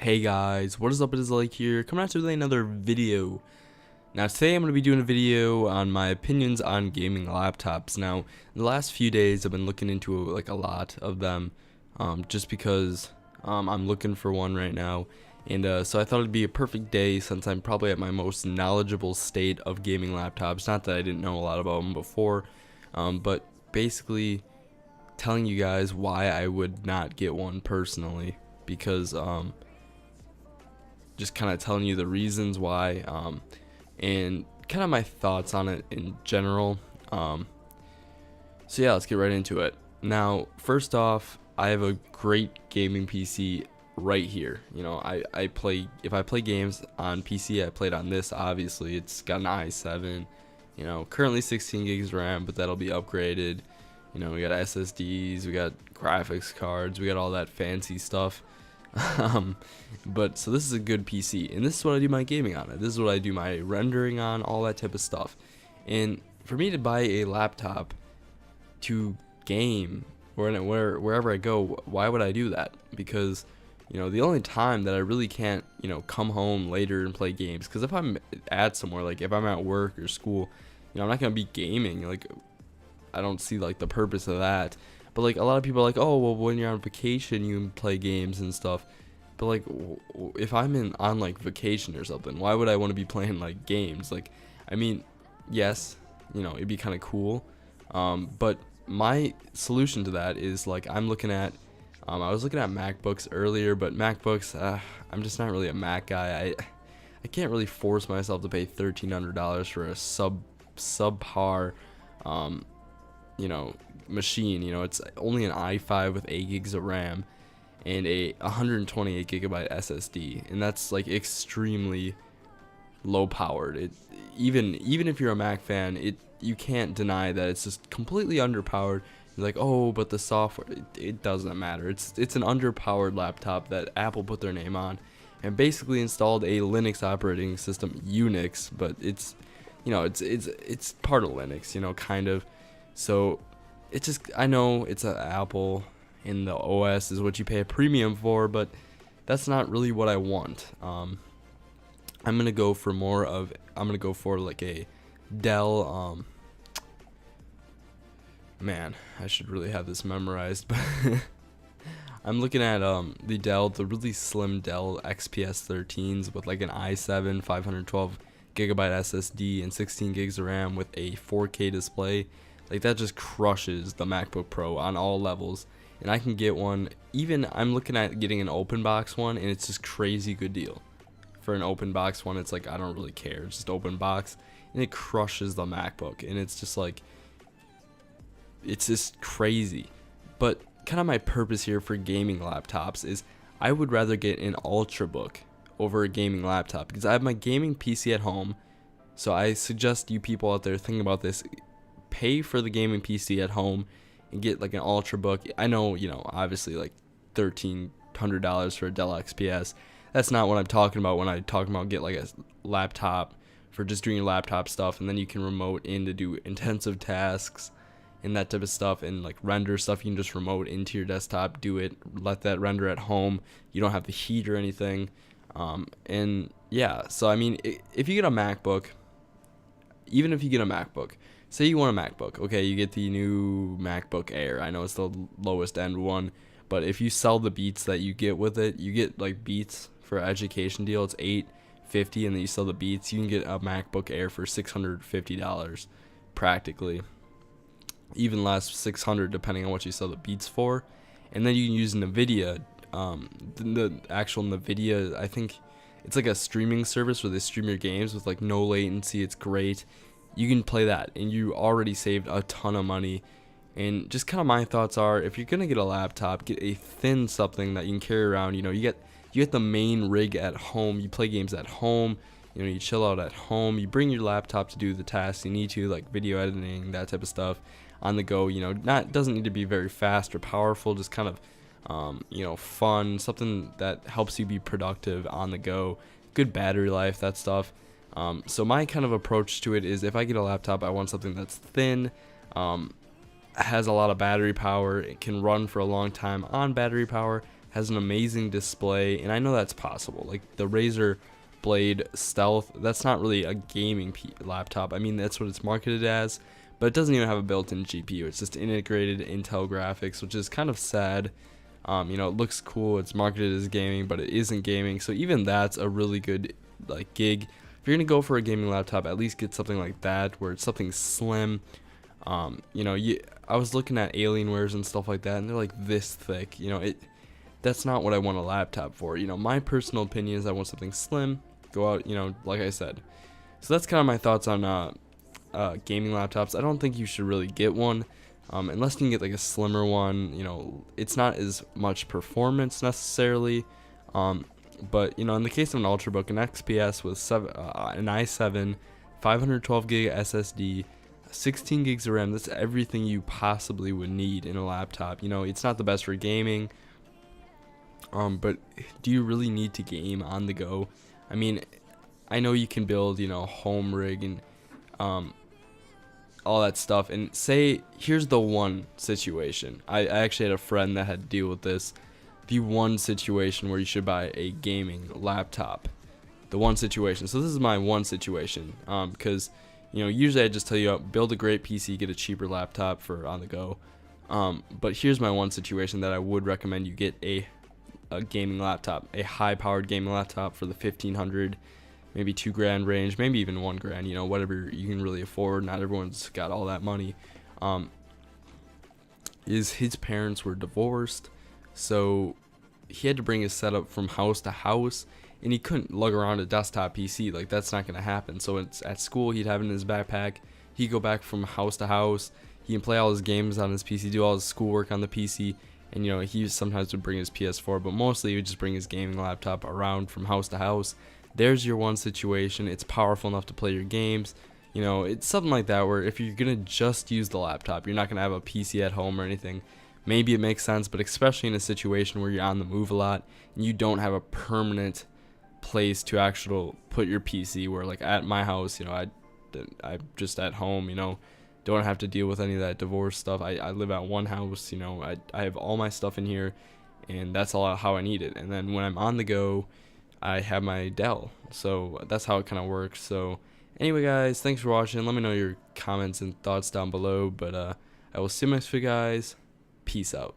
Hey guys, what is up? It is Lake here, coming at you with another video. Now today I'm going to be doing a video on my opinions on gaming laptops. Now, in the last few days I've been looking into like a lot of them, just because I'm looking for one right now. And so I thought it'd be a perfect day since I'm probably at my most knowledgeable state of gaming laptops. Not that I didn't know a lot about them before, but basically telling you guys why I would not get one personally, because just kind of telling you the reasons why, and kind of my thoughts on it in general. So yeah, let's get right into it. Now, first off, I have a great gaming PC right here. You know, if I play games on PC, I play it on this. Obviously, it's got an i7. You know, currently 16 gigs RAM, but that'll be upgraded. You know, we got SSDs, we got graphics cards, we got all that fancy stuff. But so this is a good PC, and this is what I do my gaming on. This is what I do my rendering on, all that type of stuff. And for me to buy a laptop to game wherever I go, why would I do that? Because, you know, the only time that I really can't, you know, come home later and play games, because if I'm at somewhere, like if I'm at work or school, you know, I'm not gonna be gaming. Like, I don't see like the purpose of that. But like a lot of people are like, oh well, when you're on vacation you can play games and stuff. But like, if I'm on like vacation or something, why would I want to be playing like games? Like, I mean, yes, you know, it'd be kind of cool. But my solution to that is like I was looking at MacBooks earlier, but MacBooks, I'm just not really a Mac guy. I can't really force myself to pay $1,300 for a subpar, you know, machine. You know, it's only an i5 with 8 gigs of RAM and a 128 gigabyte SSD, and that's like extremely low powered. Even if you're a Mac fan, you can't deny that it's just completely underpowered. You're like, oh, but the software, it doesn't matter. It's an underpowered laptop that Apple put their name on and basically installed a Linux operating system, Unix, but it's, you know, it's part of Linux, you know, kind of. So it's just, I know it's an Apple and the OS is what you pay a premium for, but that's not really what I want. I'm gonna go for like a Dell. Man, I should really have this memorized, but I'm looking at the really slim Dell XPS 13s with like an i7 512 gigabyte SSD and 16 gigs of RAM with a 4K display. Like, that just crushes the MacBook Pro on all levels. And I can get one. Even I'm looking at getting an open box one, and it's just crazy good deal. For an open box one, it's like, I don't really care. It's just open box, and it crushes the MacBook. And it's just like, it's just crazy. But kind of my purpose here for gaming laptops is I would rather get an Ultrabook over a gaming laptop, because I have my gaming PC at home. So I suggest you people out there thinking about this, pay for the gaming PC at home and get like an Ultrabook. I know, you know, obviously like $1,300 for a Dell XPS. That's not what I'm talking about when I talk about get like a laptop for just doing your laptop stuff, and then you can remote in to do intensive tasks and that type of stuff, and like render stuff. You can just remote into your desktop, do it, let that render at home. You don't have the heat or anything. And yeah, so I mean, if you get a MacBook, even if you get a MacBook, say you want a MacBook, okay, you get the new MacBook Air. I know it's the lowest end one, but if you sell the Beats that you get with it, you get like Beats for education deal, it's $850, and then you sell the Beats, you can get a MacBook Air for $650 practically. Even less, $600 depending on what you sell the Beats for. And then you can use NVIDIA, the actual NVIDIA, I think it's like a streaming service where they stream your games with like no latency. It's great. You can play that, and you already saved a ton of money. And just kind of my thoughts are, if you're gonna get a laptop, get a thin something that you can carry around. You know, you get the main rig at home. You play games at home. You know, you chill out at home. You bring your laptop to do the tasks you need to, like video editing, that type of stuff, on the go. You know, doesn't need to be very fast or powerful. Just kind of, you know, fun, something that helps you be productive on the go. Good battery life, that stuff. So my kind of approach to it is, if I get a laptop, I want something that's thin, has a lot of battery power, it can run for a long time on battery power, has an amazing display, and I know that's possible. Like the Razer Blade Stealth, that's not really a gaming laptop. I mean, that's what it's marketed as, but it doesn't even have a built-in GPU. It's just integrated Intel graphics, which is kind of sad. You know, it looks cool. It's marketed as gaming, but it isn't gaming. So even that's a really good like gig. If you're gonna go for a gaming laptop, at least get something like that, where it's something slim. You know, I was looking at Alienwares and stuff like that, and they're like this thick. You know, that's not what I want a laptop for. You know, my personal opinion is I want something slim. Go out, you know, like I said. So that's kind of my thoughts on gaming laptops. I don't think you should really get one. Unless you can get like a slimmer one. You know, it's not as much performance necessarily. But you know, in the case of an Ultrabook, an XPS with an i7, 512 gig SSD, 16 gigs of RAM, that's everything you possibly would need in a laptop. You know, it's not the best for gaming. But do you really need to game on the go? I mean, I know you can build, you know, home rig and all that stuff, and say here's the one situation. I actually had a friend that had to deal with this. The one situation where you should buy a gaming laptop. The one situation. So this is my one situation. Because you know, usually I just tell you build a great PC, get a cheaper laptop for on the go. But here's my one situation that I would recommend you get a gaming laptop, a high-powered gaming laptop for the 1500, maybe $2,000 range, maybe even $1,000. You know, whatever you can really afford. Not everyone's got all that money. Is his parents were divorced, so he had to bring his setup from house to house, and he couldn't lug around a desktop PC. Like, that's not gonna happen. So it's at school, he'd have it in his backpack. He'd go back from house to house. He can play all his games on his PC, do all his schoolwork on the PC. And you know, he sometimes would bring his PS4, but mostly he would just bring his gaming laptop around from house to house. There's your one situation. It's powerful enough to play your games. You know, it's something like that where if you're gonna just use the laptop, you're not gonna have a PC at home or anything. Maybe it makes sense, but especially in a situation where you're on the move a lot and you don't have a permanent place to actually put your PC, where like at my house, you know, I'm just at home, you know, don't have to deal with any of that divorce stuff. I live at one house, you know, I have all my stuff in here, and that's all how I need it. And then when I'm on the go, I have my Dell. So that's how it kind of works. So anyway, guys, thanks for watching. Let me know your comments and thoughts down below. But I will see you next week, guys. Peace out.